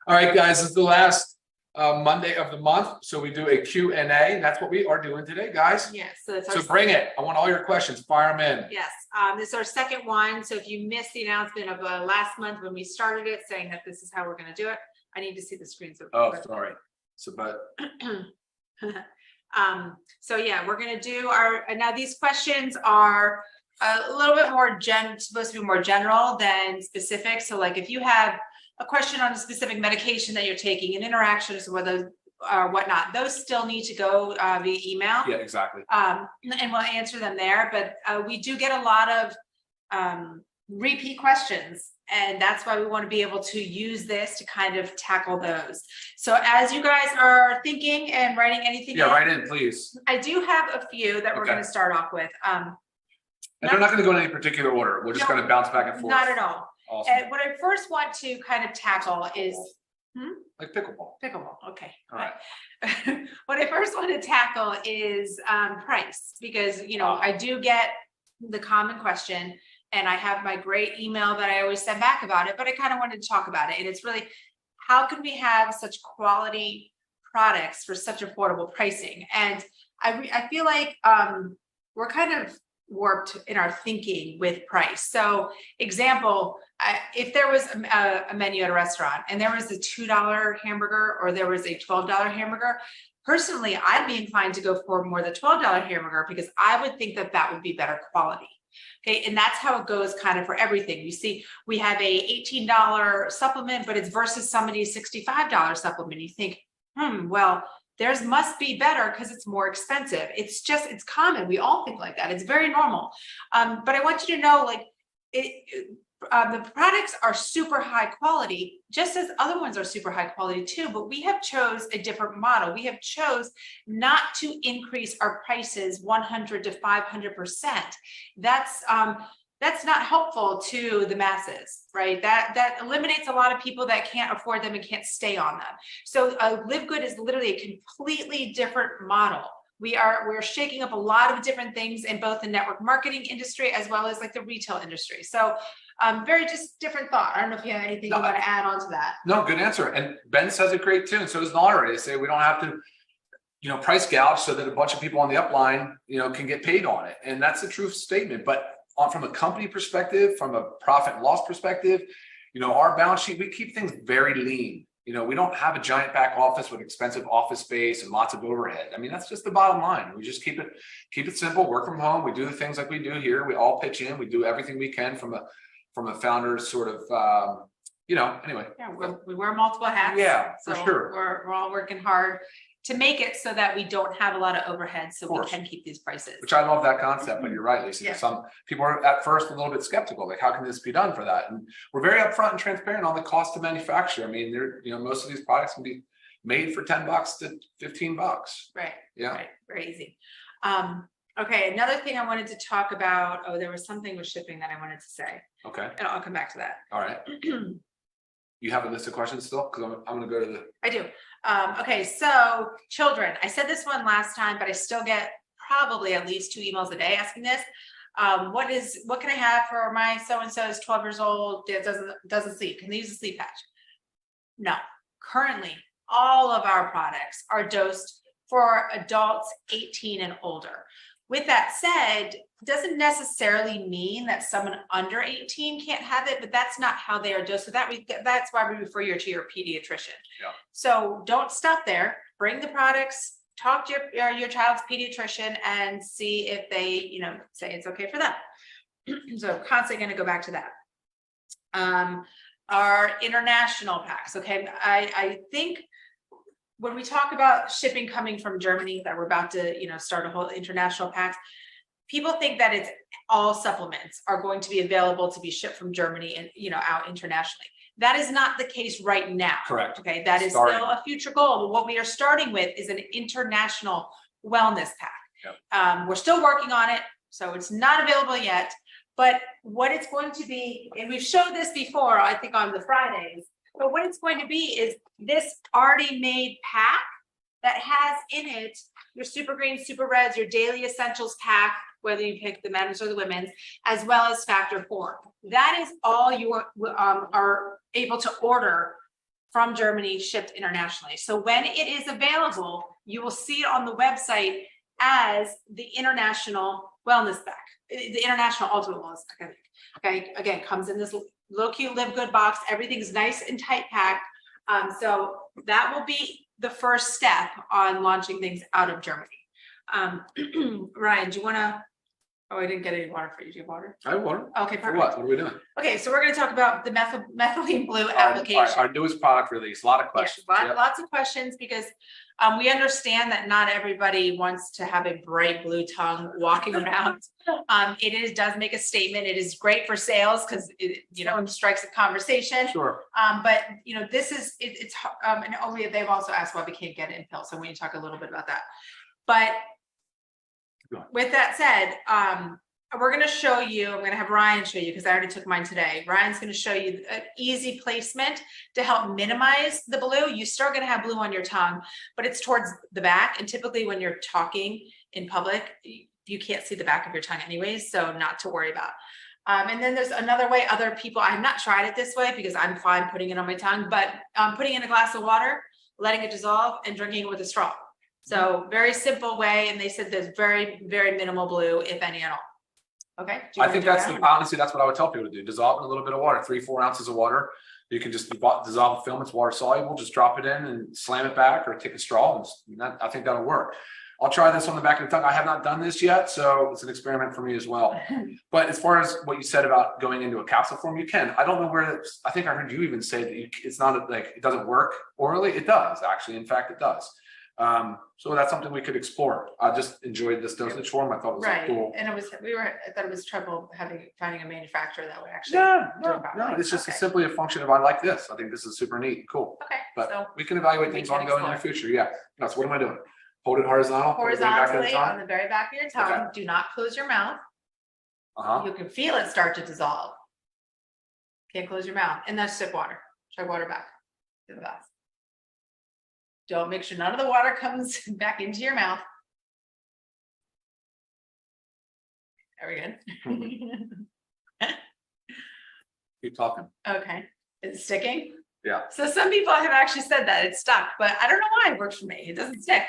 All right, guys, this is the last Monday of the month, so we do a Q&A, and that's what we are doing today, guys. Yes, so it's So bring it. I want all your questions. Fire them in. Yes, this is our second one. So if you missed the announcement of last month when we started it, saying that this is how we're going to do it, I need to see the screen. Oh, sorry. So, but so yeah, we're going to do our now. These questions are a little bit more supposed to be more general than specific. So, like if you have a question on a specific medication that you're taking, an interaction or whether whatnot, those still need to go via email. yeah, exactly. And we'll answer them there. But we do get a lot of repeat questions, and that's why we want to be able to use this to kind of tackle those. So as you guys are thinking and writing anything, Yeah, write in, please. I do have a few that we're going to start off with. And they're not going to go in any particular order. We're just going to bounce back and forth. Not at all. Awesome. And what I first want to kind of tackle is like pickleball. Pickleball. Okay. All right. What I first want to tackle is price, because I do get the common question, and I have my great email that I always send back about it, but I kind of wanted to talk about it. And it's really, how can we have such quality products for such affordable pricing? And I feel like we're kind of warped in our thinking with price. So example, if there was a menu at a restaurant and there was a $2 hamburger or there was a $12 hamburger, personally, I'd be inclined to go for more the $12 hamburger, because I would think that that would be better quality. Okay, and that's how it goes kind of for everything. You see, we have a $18 supplement, but it's versus somebody's $65 supplement. You think, well, theirs must be better because it's more expensive. It's common. We all think like that. It's very normal. But I want you to know, like, the products are super high quality, just as other ones are super high quality too, but we have chose a different model. We have chose not to increase our prices 100 to 500%. That's not helpful to the masses, right? That eliminates a lot of people that can't afford them and can't stay on them. So LiveGood is literally a completely different model. We're shaking up a lot of different things in both the network marketing industry as well as like the retail industry. So very just different thought. I don't know if you have anything you want to add on to that. No, good answer. And Ben says it great too, and so does Nara. They say we don't have to price gouge so that a bunch of people on the upline can get paid on it, and that's a true statement. But from a company perspective, from a profit and loss perspective, our balance sheet, we keep things very lean. We don't have a giant back office with expensive office space and lots of overhead. I mean, that's just the bottom line. We just keep it simple, work from home. We do the things like we do here. We all pitch in. We do everything we can from a founder's sort of, anyway. Yeah, we wear multiple hats. Yeah, so for sure. We're all working hard to make it so that we don't have a lot of overhead, so we can keep these prices. Which I love that concept, but you're right, Lisa. Yeah. Some people are at first a little bit skeptical, like how can this be done for that? And we're very upfront and transparent on the cost to manufacture. I mean, most of these products can be made for $10 to $15. Right. Yeah. Right. Very easy. Okay. Another thing I wanted to talk about. Oh, there was something with shipping that I wanted to say. Okay. And I'll come back to that. All right. You have a list of questions still? Because I'm going to go to the. I do. Okay, so children. I said this one last time, but I still get probably at least 2 emails a day asking this. What can I have for my so-and-so is 12 years old, doesn't sleep? Can they use a sleep patch? No. Currently, all of our products are dosed for adults 18 and older. With that said, doesn't necessarily mean that someone under 18 can't have it, but that's not how they are dosed. So that's why we refer you to your pediatrician. Yeah. So don't stop there. Bring the products, talk to your child's pediatrician, and see if they, say it's okay for them. So constantly going to go back to that. Our international packs. Okay, I think when we talk about shipping coming from Germany, that we're about to, start a whole international pack, people think that it's all supplements are going to be available to be shipped from Germany and, out internationally. That is not the case right now. Correct. Okay, that is still a future goal. But what we are starting with is an international wellness pack. Yep. We're still working on it, so it's not available yet. But what it's going to be, and we've showed this before, I think on the Fridays, but what it's going to be is this already made pack that has in it your super green, super reds, your daily essentials pack, whether you pick the men's or the women's, as well as factor 4. That is all you are able to order from Germany shipped internationally. So when it is available, you will see it on the website as the international wellness bag, the international ultimate wellness bag. Okay, again, comes in this little cute LiveGood box. Everything's nice and tight packed. So that will be the first step on launching things out of Germany. Ryan, do you want to? Oh, I didn't get any water for you. Do you have water? I have water. Okay, For perfect. what? What are we doing? Okay, so we're going to talk about the Methylene Blue application. Our newest product release. A lot of questions. Yes, Yep. lots of questions because we understand that not everybody wants to have a bright blue tongue walking around. Does make a statement. It is great for sales because it strikes a conversation. Sure. But this is it's and they've also asked why we can't get it in pills. So we need to talk a little bit about that. But with that said, we're going to show you, I'm going to have Ryan show you because I already took mine today. Ryan's going to show you an easy placement to help minimize the blue. You're still going to have blue on your tongue, but it's towards the back. And typically when you're talking in public, you can't see the back of your tongue anyways, so not to worry about. And then there's another way other people, I've not tried it this way because I'm fine putting it on my tongue, but putting in a glass of water, letting it dissolve and drinking it with a straw. So very simple way. And they said there's very, very minimal blue, if any at all. Okay. I think honestly, that's what I would tell people to do. Dissolve in a little bit of water, 3-4 ounces of water. You can just dissolve the film. It's water soluble. Just drop it in and slam it back or take a straw. And I think that'll work. I'll try this on the back of the tongue. I have not done this yet, so it's an experiment for me as well. But as far as what you said about going into a capsule form, you can. I don't know where I think I heard you even say that it's not like it doesn't work orally. It does actually. In fact, it does. So that's something we could explore. I just enjoyed this dosage form. I thought it was cool. And I thought it was trouble finding a manufacturer that would actually. No, it's just simply a function of I like this. I think this is super neat and cool. Okay. But so we can evaluate things ongoing in the future. Yeah. That's what am I doing? Hold it horizontal. Horizontally on the very back of your tongue. Okay. Do not close your mouth. Uh-huh. You can feel it start to dissolve. Can't close your mouth. And that's sip water. Try water back to the glass. Don't make sure none of the water comes back into your mouth. Very good. Keep talking. Okay. Is it sticking? Yeah. So some people have actually said that it's stuck, but I don't know why it works for me. It doesn't stick.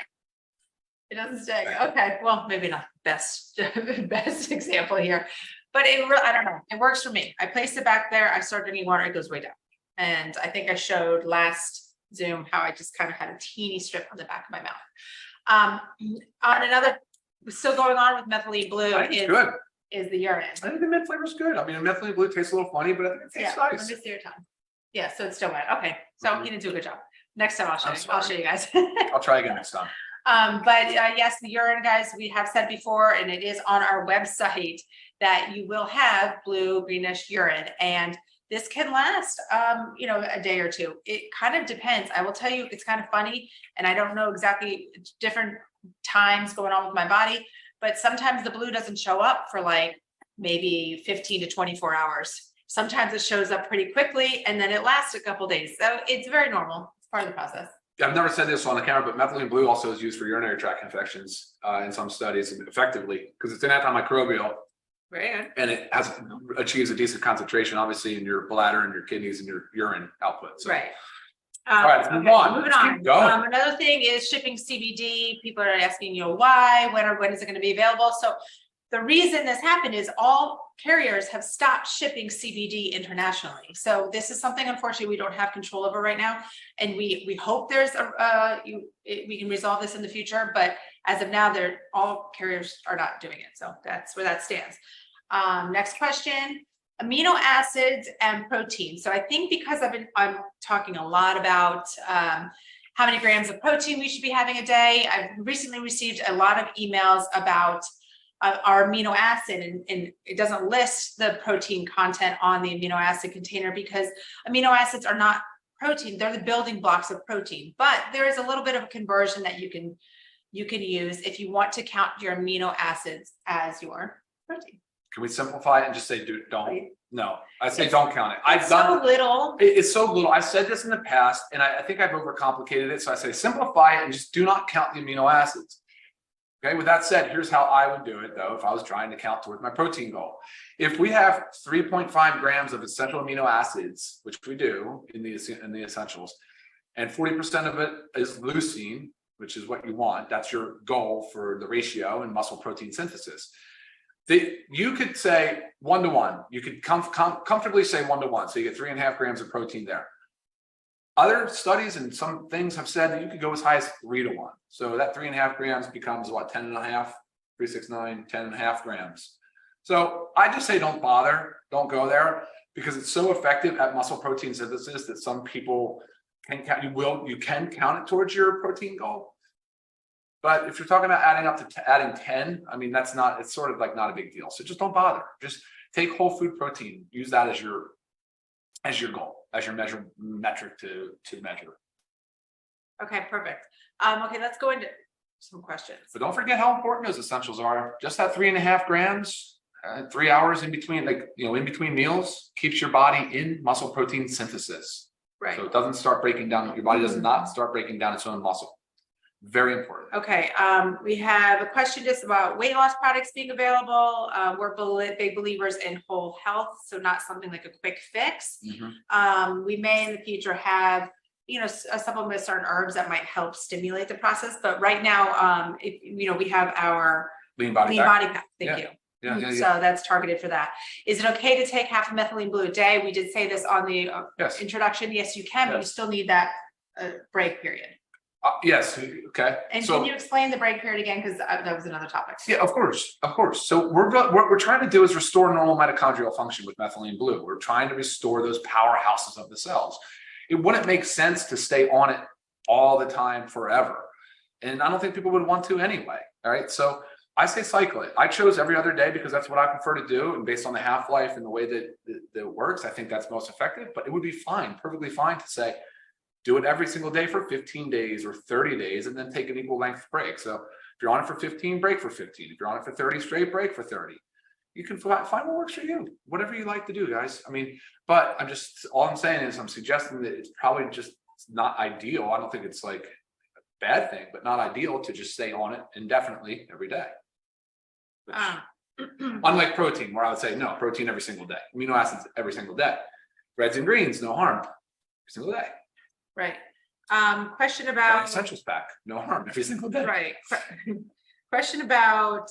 It doesn't stick. Okay. Well, maybe not best example here, but I don't know. It works for me. I place it back there. I start drinking water. It goes way down. And I think I showed last Zoom how I just kind of had a teeny strip on the back of my mouth. On another, still going on with Methylene Blue is the urine. I think the mint flavor is good. I mean, Methylene Blue tastes a little funny, but I think it tastes nice. Let me see your tongue. Yeah, so it's still wet. Okay, so you didn't do a good job. Next time I'll show you guys. I'll try again next time. But yes, the urine, guys, we have said before, and it is on our website that you will have blue greenish urine, and this can last, a day or two. It kind of depends. I will tell you, it's kind of funny, and I don't know exactly different times going on with my body, but sometimes the blue doesn't show up for like maybe 15 to 24 hours. Sometimes it shows up pretty quickly, and then it lasts a couple days. So it's very normal. It's part of the process. I've never said this on the camera, but Methylene Blue also is used for urinary tract infections in some studies effectively because it's an antimicrobial. Very good. And it achieves a decent concentration, obviously, in your bladder and your kidneys and your urine output. So. Right. All right, let's move on. Moving Let's on. keep going. Another thing is shipping CBD. People are asking, why, when is it going to be available? So the reason this happened is all carriers have stopped shipping CBD internationally. So this is something, unfortunately, we don't have control over right now. And we hope there's we can resolve this in the future. But as of now, all carriers are not doing it. So that's where that stands. Next question, amino acids and protein. So I think because I'm talking a lot about how many grams of protein we should be having a day. I've recently received a lot of emails about our amino acid, and it doesn't list the protein content on the amino acid container because amino acids are not protein. They're the building blocks of protein, but there is a little bit of a conversion that you can use if you want to count your amino acids as your protein. Can we simplify it and just say don't? No, I say don't count it. It's so little. It's so little. I've said this in the past, and I think I've overcomplicated it. So I say simplify it and just do not count the amino acids. Okay, with that said, here's how I would do it though, if I was trying to count towards my protein goal. If we have 3.5 grams of essential amino acids, which we do in the essentials, and 40% of it is leucine, which is what you want. That's your goal for the ratio in muscle protein synthesis. You could say 1 to 1. You could comfortably say 1 to 1. So you get 3.5 grams of protein there. Other studies and some things have said that you could go as high as 3 to 1. So that 3.5 grams becomes what, 10.5, 3, 6, 9, 10.5 grams. So I just say don't bother, don't go there, because it's so effective at muscle protein synthesis that some people can count. You can count it towards your protein goal. But if you're talking about adding up to adding 10, I mean, it's sort of like not a big deal. So just don't bother. Just take whole food protein, use that as your goal, as your metric to measure. Okay, perfect. Okay, let's go into some questions. But don't forget how important those essentials are. Just that 3.5 grams, 3 hours in between, in between meals, keeps your body in muscle protein synthesis. Right. So it doesn't start breaking down. Your body does not start breaking down its own muscle. Very important. Okay, we have a question just about weight loss products being available. We're big believers in whole health, so not something like a quick fix. We may in the future have, a supplement of certain herbs that might help stimulate the process. But right now, we have our Lean body pack. Thank you. Yeah. So that's targeted for that. Is it okay to take half a methylene blue a day? We did say this on the introduction. Yes, you can, but you still need that break period. Yes. Okay. And can you explain the break period again? Because that was another topic. Yeah, of course. So what we're trying to do is restore normal mitochondrial function with methylene blue. We're trying to restore those powerhouses of the cells. It wouldn't make sense to stay on it all the time forever. And I don't think people would want to anyway. All right. So I say cycle it. I chose every other day because that's what I prefer to do. And based on the half-life and the way that it works, I think that's most effective. But it would be fine, perfectly fine to say, do it every single day for 15 days or 30 days, and then take an equal length break. So if you're on it for 15, break for 15. If you're on it for 30 straight, break for 30. You can find what works for you, whatever you like to do, guys. I mean, but all I'm saying is I'm suggesting that it's probably just not ideal. I don't think it's like a bad thing, but not ideal to just stay on it indefinitely every day. Unlike protein, where I would say, no, protein every single day. Amino acids every single day. Reds and greens, no harm. Every single day. Right. Question about essentials pack, no harm every single day. Right. Question about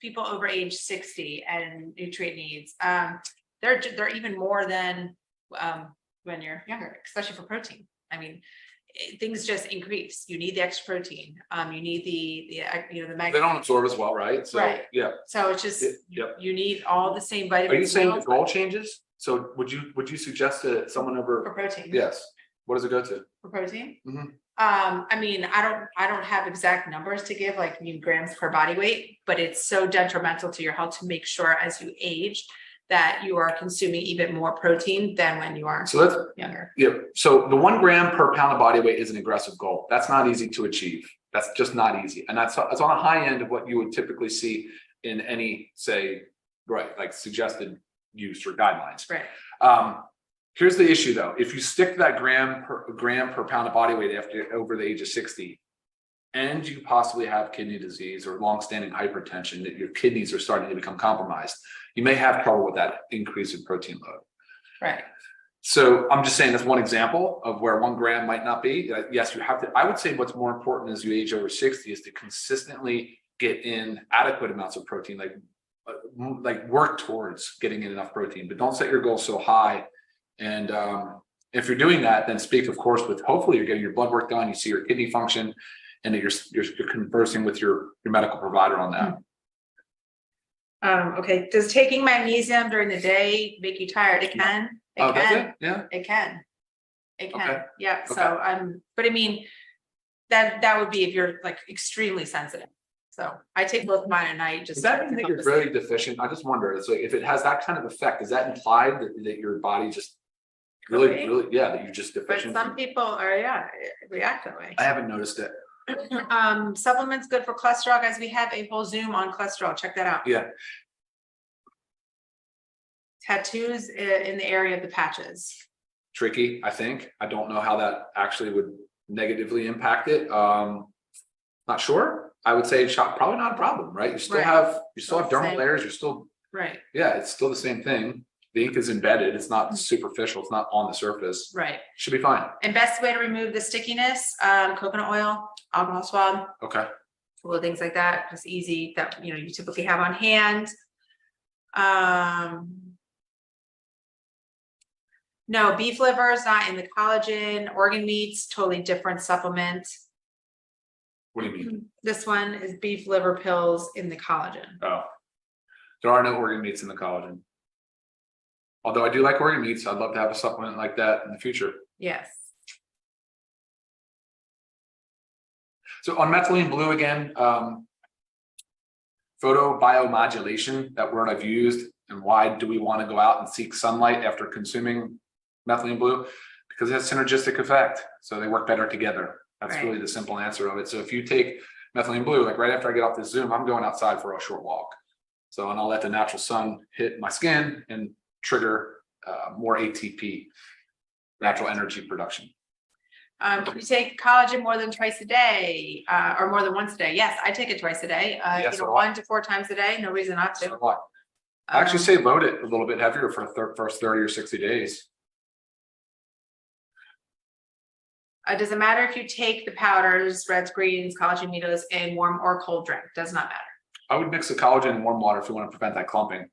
people over age 60 and nutrient needs. They're even more than when you're younger, especially for protein. I mean, things just increase. You need the extra protein. You need the magnesium. They don't absorb as well, right? So, right. Yeah. So it's just you need all the same vitamins. Are you saying the goal changes? So would you suggest to someone over for protein? Yes. What does it go to? For protein? Mm-hmm. I mean, I don't have exact numbers to give, like grams per body weight, but it's so detrimental to your health to make sure as you age that you are consuming even more protein than when you are younger. Yeah. So the 1 gram per pound of body weight is an aggressive goal. That's not easy to achieve. That's just not easy. And that's on the high end of what you would typically see in any, say, like suggested use or guidelines. Right. Here's the issue though. If you stick to that gram per pound of body weight over the age of 60, and you possibly have kidney disease or longstanding hypertension, that your kidneys are starting to become compromised, you may have trouble with that increase in protein load. Right. So I'm just saying that's one example of where 1 gram might not be. Yes, you have to. I would say what's more important as you age over 60 is to consistently get in adequate amounts of protein, like work towards getting in enough protein, but don't set your goals so high. And if you're doing that, then speak, of course, with hopefully you're getting your blood work done, you see your kidney function, and that you're conversing with your medical provider on that. Okay. Does taking magnesium during the day make you tired? It can. It can. Yeah. It can. It can. Okay. Yeah. Okay. So but I mean, that would be if you're like extremely sensitive. So I take both of mine at night. Does that mean that you're really deficient? I just wonder. It's like if it has that kind of effect, does that imply that your body just really, that you're just deficient? But some people are, react that way. I haven't noticed it. Supplements good for cholesterol, guys. We have a whole Zoom on cholesterol. Check that out. Yeah. Tattoos in the area of the patches. Tricky, I think. I don't know how that actually would negatively impact it. Not sure. I would say probably not a problem, right? You still have dermal layers. You're still right. Yeah, it's still the same thing. The ink is embedded. It's not superficial. It's not on the surface. Right. Should be fine. And best way to remove the stickiness, coconut oil, alcohol swab, Okay. little things like that, just easy that, you typically have on hand. No, beef liver is not in the collagen. Organ meats, totally different supplement. What do you mean? This one is beef liver pills in the collagen. Oh, there are no organ meats in the collagen. Although I do like organ meats, I'd love to have a supplement like that in the future. Yes. So on methylene blue again, photobiomodulation, that word I've used, and why do we want to go out and seek sunlight after consuming methylene blue? Because it has synergistic effect. So they work better together. That's Right. really the simple answer of it. So if you take methylene blue, like right after I get off this Zoom, I'm going outside for a short walk. So, and I'll let the natural sun hit my skin and trigger more ATP, natural energy production. Can you take collagen more than twice a day, or more than once a day? Yes, I take it twice a day. Yes, so do I. 1 to 4 times a day. No reason not to. So what? I actually say load it a little bit heavier for the first 30 or 60 days. Does it matter if you take the powders, reds, greens, collagen aminos in warm or cold drink? Does not matter. I would mix the collagen in warm water if you want to prevent that clumping. I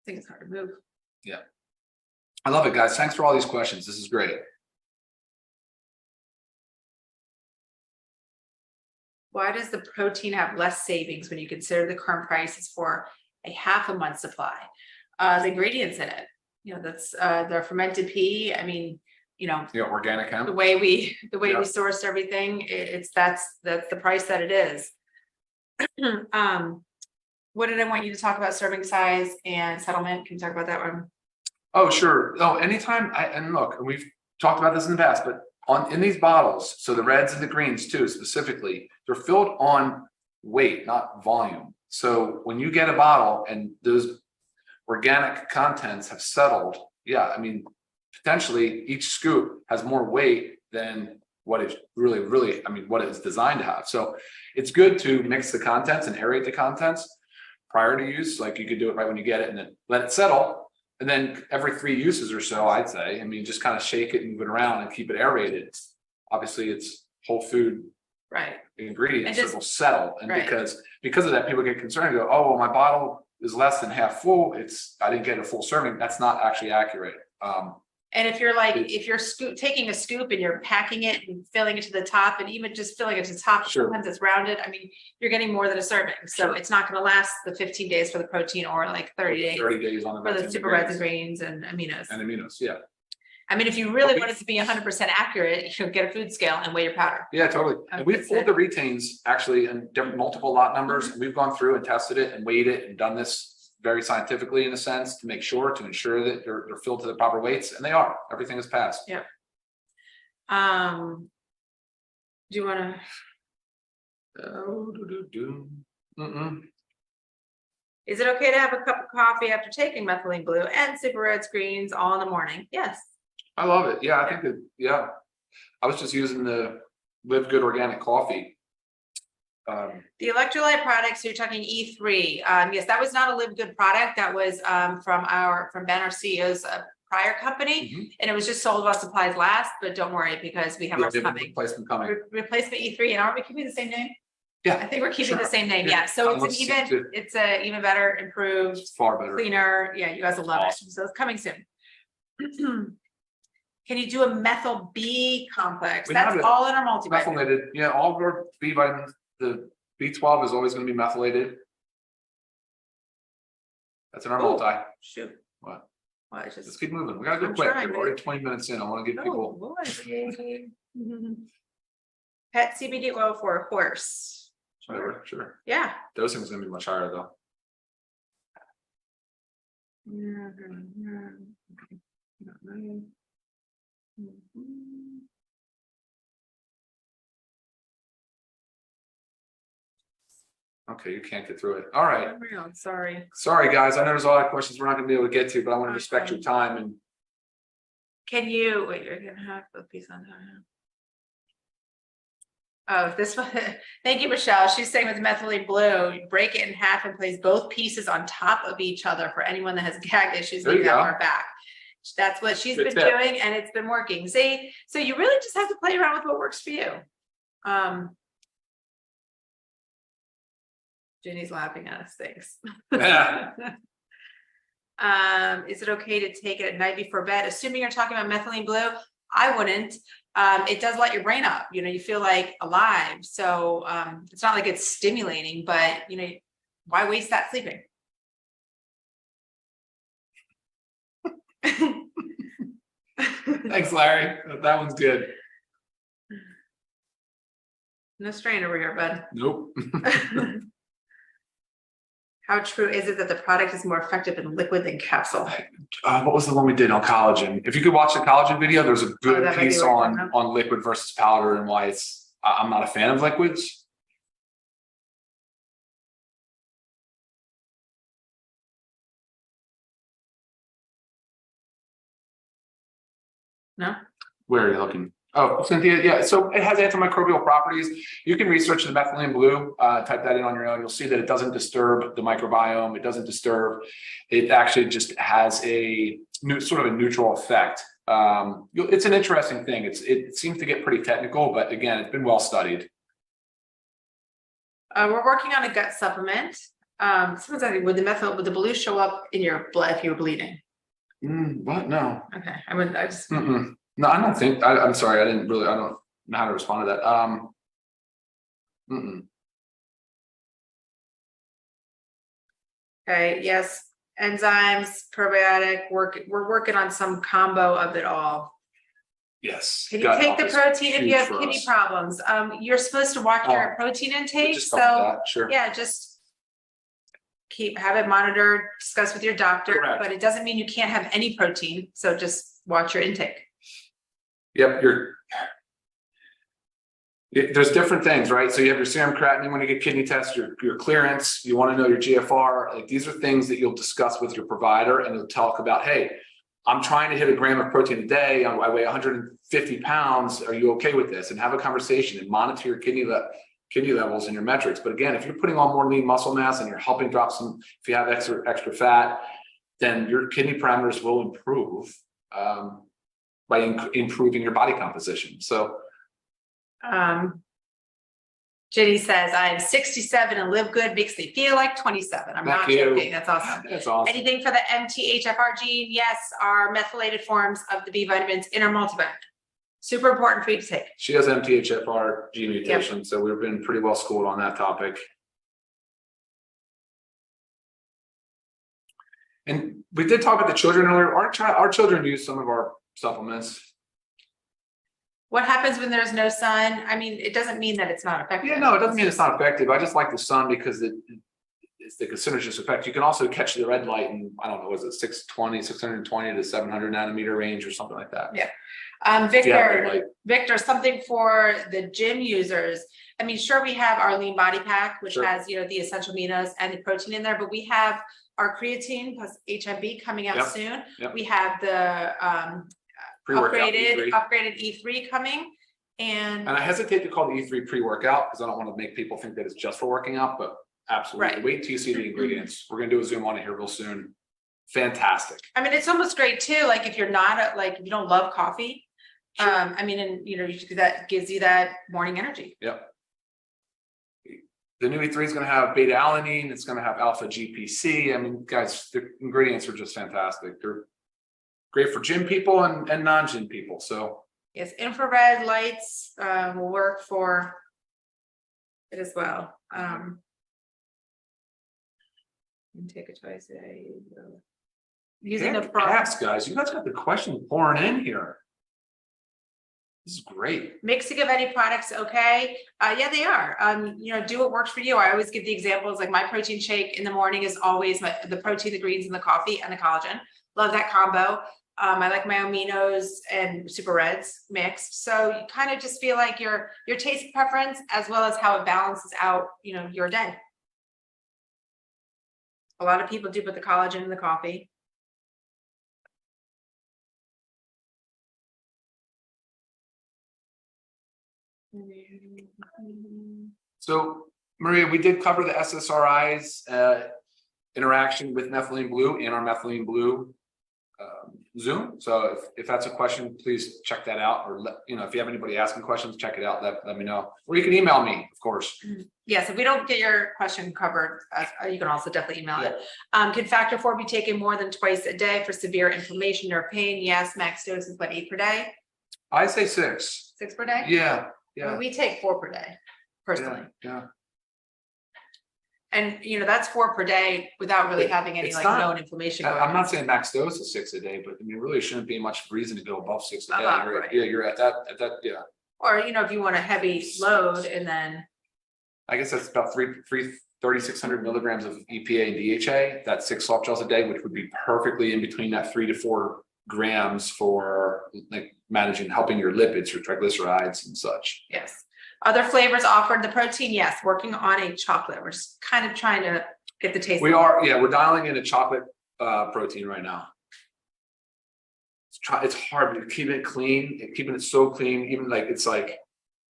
think it's hard to move. Yeah. I love it, guys. Thanks for all these questions. This is great. Why does the protein have less savings when you consider the current price is for a half a month supply? The ingredients in it, that's the fermented pea. I mean, Yeah, organic hemp. the way we Yeah. source everything, that's the price that it is. What did I want you to talk about? Serving size and settlement. Can you talk about that one? Oh, sure. Oh, anytime. And look, we've talked about this in the past, but in these bottles, so the reds and the greens too, specifically, they're filled on weight, not volume. So when you get a bottle and those organic contents have settled, yeah, I mean, potentially each scoop has more weight than what is really, what it's designed to have. So it's good to mix the contents and aerate the contents prior to use. Like you could do it right when you get it and then let it settle. And then every 3 uses or so, I'd say, just kind of shake it and move it around and keep it aerated. Obviously, it's whole food Right. ingredients And that will settle. And right. because of that, people get concerned and go, oh, well, my bottle is less than half full. I didn't get a full serving. That's not actually accurate. And if you're taking a scoop and you're packing it and filling it to the top, and even just filling it to the top, Sure. sometimes it's rounded. I mean, you're getting more than a serving. So Sure. it's not going to last the 15 days for the protein or like 30 days 30 days on for the super reds and greens and aminos. And aminos, yeah. I mean, if you really want it to be 100% accurate, you should get a food scale and weigh your powder. Yeah, totally. And we've That's pulled it. the retains actually in different multiple lot numbers. And we've gone through and tested it and weighed it and done this very scientifically in a sense to ensure that they're filled to the proper weights, and they are. Everything is passed. Yeah. Do you want to? Is it okay to have a cup of coffee after taking methylene blue and super reds, greens all in the morning? Yes. I love it. Yeah, I think that. Yeah, I was just using the LiveGood organic coffee. The electrolyte products, you're talking E3. Yes, that was not a LiveGood product. That was from Ben, our CEO's prior company, and it was just sold while supplies last. But don't worry, because we have ours coming. Replacement coming. Replacement E3, and aren't we keeping the same name? Yeah, I think we're keeping sure. the same name. Yeah. Yeah, so Let's it's a even better, improved, It's far better. cleaner. Yeah, you guys will love Awesome. it. So it's coming soon. Can you do a methyl B complex? We That's have it. all in our multivitamin. Methylated. Yeah, all of our B vitamins. The B12 is always going to be methylated. That's in our Ooh. multi. Shoot. What? Well, it's Let's just. keep moving. We gotta go I'm quick. trying, We're already 20 minutes in. I want to give people. Oh, boy. Pet CBD oil for a horse. Whatever, sure. Yeah. Dosing is going to be much higher though. Okay, you can't get through it. All right. Sorry. Sorry, guys. I know there's a lot of questions we're not going to be able to get to, but I want to respect your time. And Can you wait? You're gonna have a piece on Oh, this one, thank you, Michelle. She's saying with Methylene Blue, you break it in half and place both pieces on top of each other for anyone that has gag issues There you maybe that go. far back. That's what she's Good been tip. doing, and it's been working. See, so you really just have to play around with what works for you. Jenny's laughing at us, thanks. Yeah. Is it okay to take it at night before bed? Assuming you're talking about Methylene Blue, I wouldn't. It does light your brain up, you know, you feel like alive. So it's not like it's stimulating, but you know, why waste that sleeping? Thanks, Larry. That one's good. No strain over here, bud. Nope. How true is it that the product is more effective in liquid than capsule? What was the one we did on collagen? If you could watch the collagen video, there's a good that might be piece what you're talking about. on liquid versus powder and why it's. I'm not a fan of liquids. No? Where are you looking? Oh, Cynthia, yeah. So it has antimicrobial properties. You can research the methylene blue, type that in on your own. You'll see that it doesn't disturb the microbiome. It doesn't disturb. It actually just has a sort of a neutral effect. It's an interesting thing. It seems to get pretty technical, but again, it's been well studied. We're working on a gut supplement. Someone's asking, would the blue show up in your blood if you were bleeding? What? No. Okay, No, I don't think. I'm sorry. I don't know how to respond to that. Okay, yes, enzymes, probiotic, we're working on some combo of it all. Yes. Can you Gut take the health is protein if you huge have for kidney us. problems? You're supposed to watch your protein We intake, just so talked about that, sure. yeah, just have it monitored, discuss with your doctor, Correct. but it doesn't mean you can't have any protein, so just watch your intake. Yep, there's different things, right? So you have your serum creatinine when you get kidney tests, your clearance, you want to know your GFR. Like these are things that you'll discuss with your provider, and you'll talk about, hey, I'm trying to hit a gram of protein a day. I weigh 150 pounds. Are you okay with this? And have a conversation and monitor your kidney levels and your metrics. But again, if you're putting on more lean muscle mass and you're helping drop some, if you have extra fat, then your kidney parameters will improve by improving your body composition. So Jenny says, I'm 67 and live good makes me feel like 27. I'm not joking. That's awesome. That's awesome. Anything for the MTHFR gene? Yes, are methylated forms of the B vitamins in our multivitamin. Super important for you to take. She has MTHFR gene mutation, yep. So we've been pretty well schooled on that topic. And we did talk about the children earlier. Our children use some of our supplements. What happens when there's no sun? I mean, it doesn't mean that it's not effective. Yeah, no, it doesn't mean it's not effective. I just like the sun because it's the synergist effect. You can also catch the red light in, I don't know, was it 620 to 700 nanometer range or something like that? Yeah. Victor, something for the gym users. I mean, sure, we have our lean body pack, which has, you know, the essential aminos and the protein in there, but we have our creatine plus HMB coming out soon. Yep. We have the upgraded E3 coming, and I hesitate to call the E3 pre-workout because I don't want to make people think that it's just for working out, but absolutely. Right. Wait till you see the ingredients. We're going to do a Zoom on it here real soon. Fantastic. I mean, it's almost great too. Like if you're not if you don't love coffee, sure. I mean, and you know, that gives you that morning energy. Yep. The new E3 is going to have beta alanine. It's going to have alpha GPC. I mean, guys, the ingredients are just fantastic. They're great for gym people and non-gym people. So yes, infrared lights will work for it as well. Take it twice a day. Using the product. Guys, you guys got the question pouring in here. This is great. Mixing of any products, okay? Yeah, they are. You know, do what works for you. I always give the examples, like my protein shake in the morning is always the protein, the greens, and the coffee and the collagen. Love that combo. I like my aminos and super reds mixed. So you kind of just feel like your taste preference as well as how it balances out, you know, your day. A lot of people do put the collagen in the coffee. So Maria, we did cover the SSRI's interaction with Methylene Blue in our Methylene Blue Zoom. So if that's a question, please check that out, or if you have anybody asking questions, check it out. Let me know, or you can email me, of course. Yes, if we don't get your question covered, you can also definitely email it. Can factor 4 be taken more than twice a day for severe inflammation or pain? Yes, max dose is what, 8 per day? I say 6. 6 per day? Yeah, I mean, we take 4 per day, personally. Yeah. And that's 4 per day without really having any It's known inflammation. I'm not saying max dose is 6 a day, but I mean, really shouldn't be much reason to go above 6 a day. Right. You're at that. Yeah. Or, if you want a heavy load and then. I guess that's about 3,600 milligrams of EPA and DHA. That's 6 soft gels a day, which would be perfectly in between that 3 to 4 grams for helping your lipids, your triglycerides and such. Yes. Other flavors offered, the protein, yes, working on a chocolate. We're just kind of trying to get the taste. We're dialing in a chocolate protein right now. It's hard to keep it clean, keeping it so clean, even it's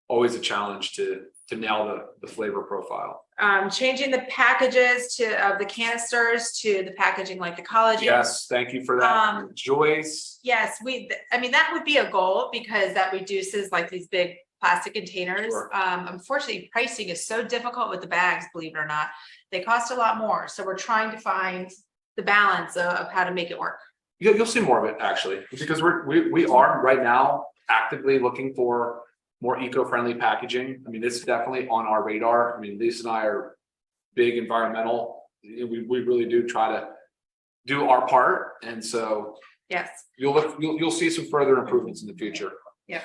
always a challenge to nail the flavor profile. Changing the packages of the canisters to the packaging like the collagen. Yes, thank you for that. Joyce. Yes, that would be a goal, because that reduces these big plastic containers. Sure. Unfortunately, pricing is so difficult with the bags, believe it or not. They cost a lot more. So we're trying to find the balance of how to make it work. You'll see more of it, actually, because we are right now actively looking for more eco-friendly packaging. I mean, this is definitely on our radar. I mean, Lisa and I are big environmental. We really do try to do our part. And so yes, you'll see some further improvements in the future. Yeah.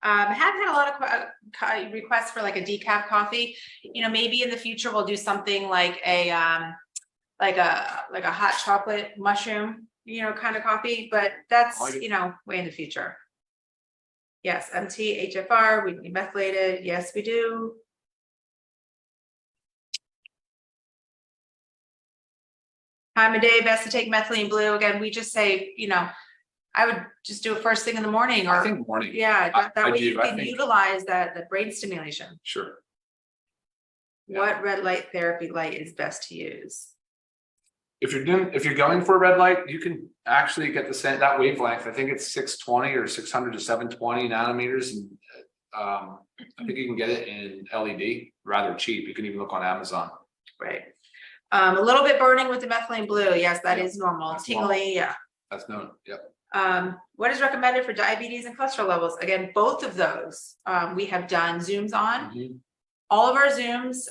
I have had a lot of requests for a decaf coffee. Maybe in the future we'll do something like a hot chocolate mushroom, kind of coffee, but that's, way in the future. Yes, MTHFR, we need methylated. Yes, we do. Time of day best to take Methylene Blue. Again, we just say, I would just do it first thing in the morning. Or I think morning. Yeah, that way you can utilize the brain stimulation. Sure. Yeah. What red light therapy light is best to use? If you're going for a red light, you can actually get that wavelength. I think it's 620 or 600 to 720 nanometers, and I think you can get it in LED, rather cheap. You can even look on Amazon. Right. A little bit burning with the Methylene Blue. Yes, that is normal. Tingly, normal. Yeah. That's known. Yep. What is recommended for diabetes and cholesterol levels? Again, both of those we have done Zooms on. Mm-hmm. All of our Zooms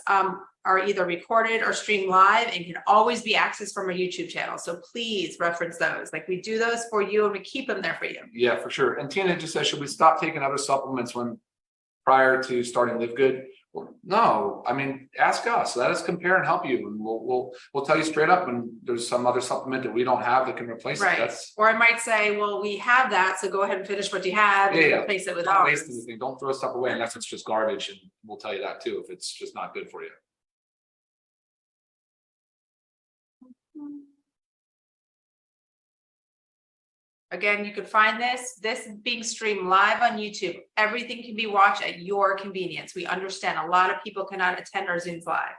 are either recorded or streamed live and can always be accessed from our YouTube channel. So please reference those. We do those for you and we keep them there for you. Yeah, for sure. And Tina just said, should we stop taking other supplements prior to starting LiveGood? Well, no, I mean, ask us, let us compare and help you. And we'll tell you straight up when there's some other supplement that we don't have that can replace it. Or I might say, well, we have that, so go ahead and finish what you have and replace it with ours. Don't waste anything. Don't throw stuff away unless it's just garbage, and we'll tell you that too if it's just not good for you. Again, you can find this being streamed live on YouTube. Everything can be watched at your convenience. We understand a lot of people cannot attend our Zooms live.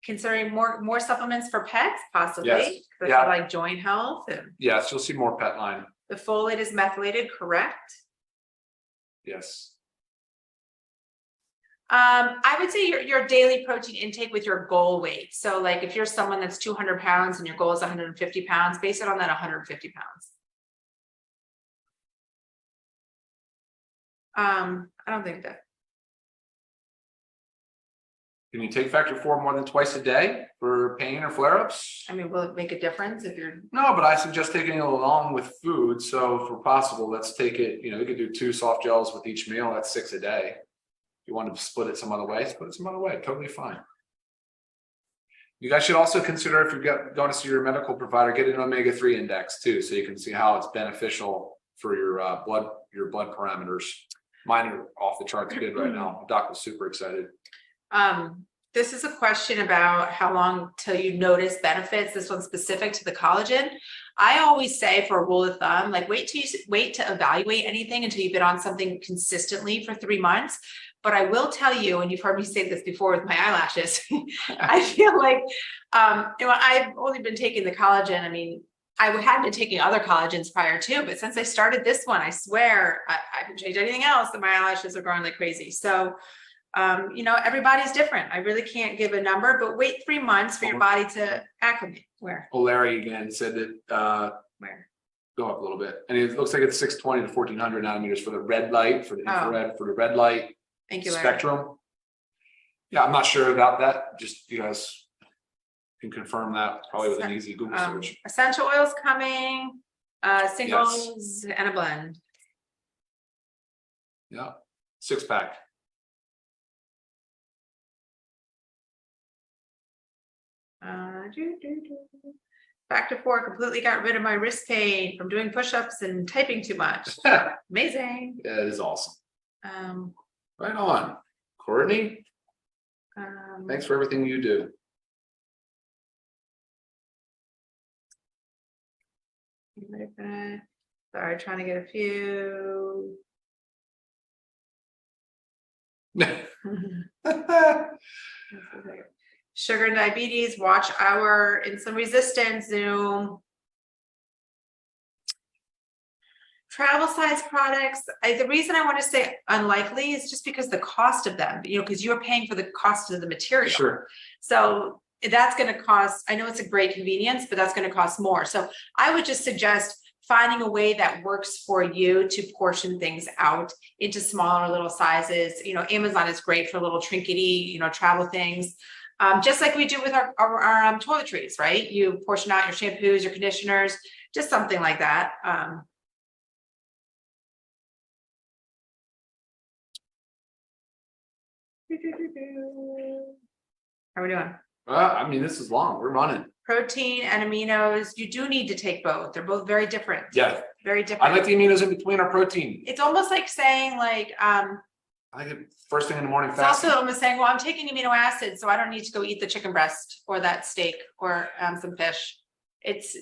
Considering more supplements for pets, possibly. Yes. Yeah. Like joint health. Yes, you'll see more pet line. The folate is methylated, correct? Yes. I would say your daily protein intake with your goal weight. So if you're someone that's 200 pounds and your goal is 150 pounds, base it on that 150 pounds. I don't think that. Can you take factor 4 more than twice a day for pain or flare-ups? I mean, will it make a difference if you're? No, but I suggest taking it along with food. So if possible, let's take it, we could do 2 soft gels with each meal. That's 6 a day. You want to split it some other way, split it some other way, totally fine. You guys should also consider, if you're going to see your medical provider, get an omega-3 index too, so you can see how it's beneficial for your blood parameters. Mine are off the charts good right now. Doc was super excited. This is a question about how long till you notice benefits. This one's specific to the collagen. I always say, for a rule of thumb, like wait to evaluate anything until you've been on something consistently for 3 months. But I will tell you, and you've heard me say this before with my eyelashes, I feel like I've only been taking the collagen. I mean, I had been taking other collagens prior too, but since I started this one, I swear I haven't changed anything else, and my eyelashes are growing like crazy. So everybody's different. I really can't give a number, but wait 3 months for your body to acclimate. Where? Well, Larry again said that, Where? go up a little bit. And it looks like it's 620 to 1400 nanometers for the red light, for the infrared, for the red light Thank you, Larry. spectrum. Yeah, I'm not sure about that. Just you guys can confirm that probably with an easy Google search. Essential oils coming, singles and a blend. Yeah, 6-pack. Factor 4 completely got rid of my wrist pain from doing push-ups and typing too much. Amazing. Yeah, it is awesome. Um, Right on. Courtney, thanks for everything you do. Sorry, trying to get a few. Sugar and diabetes, watch our insulin resistance, Zoom. Travel size products, the reason I want to say unlikely is just because the cost of them, because you're paying for the cost of the material. Sure. So that's going to cost, I know it's a great convenience, but that's going to cost more. So I would just suggest finding a way that works for you to portion things out into smaller little sizes. Amazon is great for little trinkety, travel things. Just like we do with our toiletries, right? You portion out your shampoos, your conditioners, just something like that. How are we doing? I mean, this is long. We're running. Protein and aminos, you do need to take both. They're both very different. Yeah. Very different. I like the aminos in between our protein. It's almost like saying I like it first thing in the morning. It's also almost saying, well, I'm taking amino acids, so I don't need to go eat the chicken breast or that steak or some fish. It's,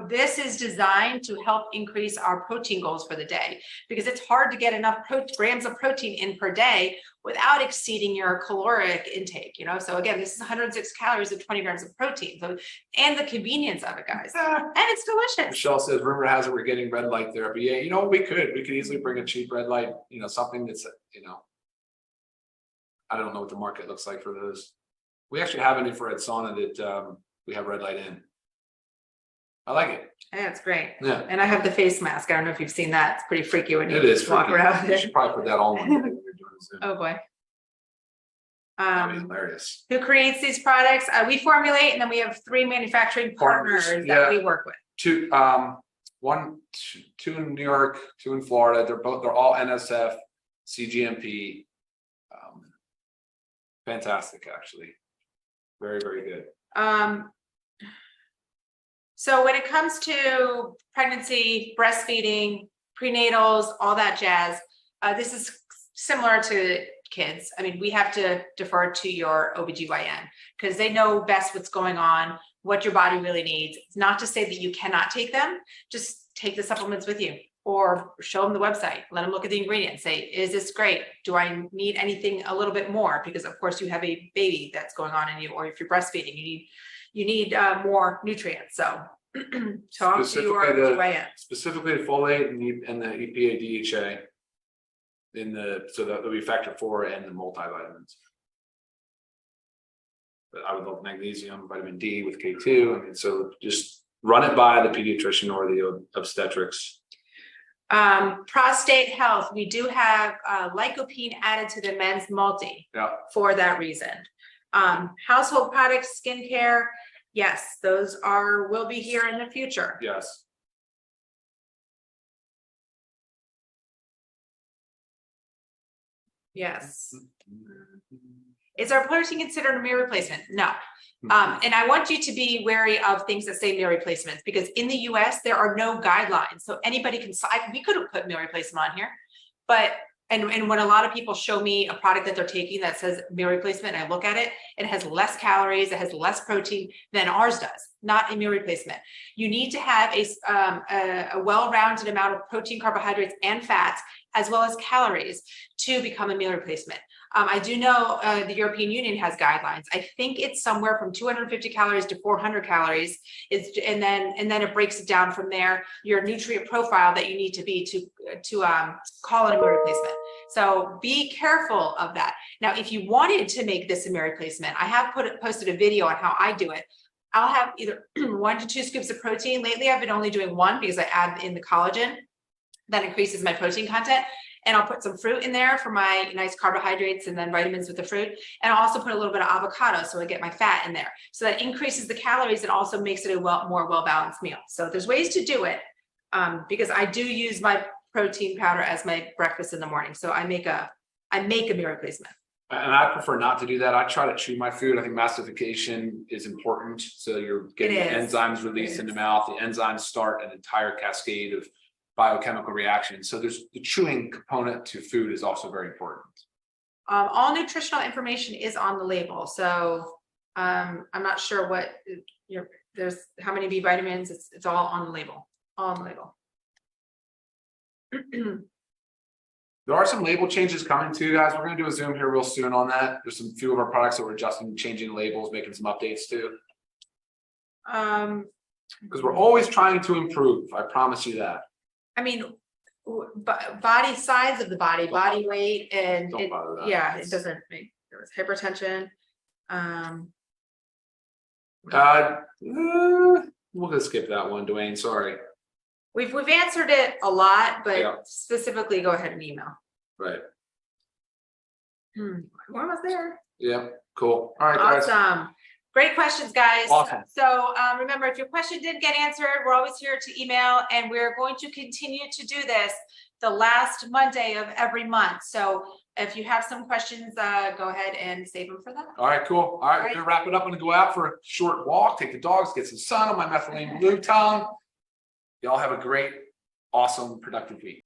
this is designed to help increase our protein goals for the day, because it's hard to get enough grams of protein in per day without exceeding your caloric intake, So again, this is 106 calories of 20 grams of protein. So, and the convenience of it, guys. And it's delicious. Michelle says, rumor has it we're getting red light therapy. Yeah, we could easily bring a cheap red light, something that's, I don't know what the market looks like for those. We actually have an infrared sauna that we have red light in. I like it. Yeah, it's great. Yeah. And I have the face mask. I don't know if you've seen that. It's pretty freaky when you walk freaky. around. You should probably put that on one day when you're doing Zoom. Oh boy. That'd be hilarious. Who creates these products? We formulate, and then we have 3 manufacturing partners that we work with. Two in New York, 2 in Florida. They're all NSF, CGMP. Fantastic, actually. Very, very good. So when it comes to pregnancy, breastfeeding, prenatals, all that jazz, this is similar to kids. I mean, we have to defer to your OBGYN because they know best what's going on, what your body really needs. It's not to say that you cannot take them, just take the supplements with you or show them the website, let them look at the ingredients, say, is this great? Do I need anything a little bit more? Because of course you have a baby that's going on in you, or if you're breastfeeding, you need more nutrients. So talk to your OBGYN. Specifically the folate and the EPA DHA so that we factor 4 and the multivitamins. But I would love magnesium, vitamin D with K2. I mean, so just run it by the pediatrician or the obstetrics. Prostate health, we do have lycopene added to the men's multi for that reason. Household products, skincare, yes, those will be here in the future. Yes. Yes. Is our protein considered a meal replacement? No. And I want you to be wary of things that say meal replacements, because in the US, there are no guidelines. So anybody can, we could have put meal replacement on here, but And when a lot of people show me a product that they're taking that says meal replacement, and I look at it, it has less calories, it has less protein than ours does, not a meal replacement. You need to have a well-rounded amount of protein, carbohydrates, and fats, as well as calories, to become a meal replacement. I do know the European Union has guidelines. I think it's somewhere from 250 calories to 400 calories. And then it breaks it down from there, your nutrient profile that you need to be to call it a meal replacement. So be careful of that. Now, if you wanted to make this a meal replacement, I have posted a video on how I do it. I'll have either 1 to 2 scoops of protein. Lately, I've been only doing 1 because I add in the collagen that increases my protein content. And I'll put some fruit in there for my nice carbohydrates and then vitamins with the fruit. And I'll also put a little bit of avocado so I get my fat in there. So that increases the calories and also makes it a more well-balanced meal. So there's ways to do it because I do use my protein powder as my breakfast in the morning. So I make a meal replacement. And I prefer not to do that. I try to chew my food. I think mastication is important. So you're getting enzymes released in the mouth. The enzymes start an entire cascade of biochemical reactions. So there's the chewing component to food is also very important. All nutritional information is on the label. So I'm not sure what there's how many B vitamins. It's all on the label. All on the label. There are some label changes coming too, guys. We're going to do a Zoom here real soon on that. There's some few of our products that we're adjusting, changing labels, making some updates too. Because we're always trying to improve. I promise you that. I mean, body size of the body weight, and it doesn't make there was hypertension. We'll just skip that one, Dwayne. Sorry. We've answered it a lot, but specifically, go ahead and email. Right. We're almost there. Yeah. Cool. All right, guys. Awesome. Great questions, guys. Awesome. So remember, if your question didn't get answered, we're always here to email, and we're going to continue to do this the last Monday of every month. So if you have some questions, go ahead and save them for that. All right, cool. All right, we're gonna wrap it up. I'm gonna go out for a short walk, take the dogs, get some sun on my Methylene Blue tongue. Y'all have a great, awesome, productive week.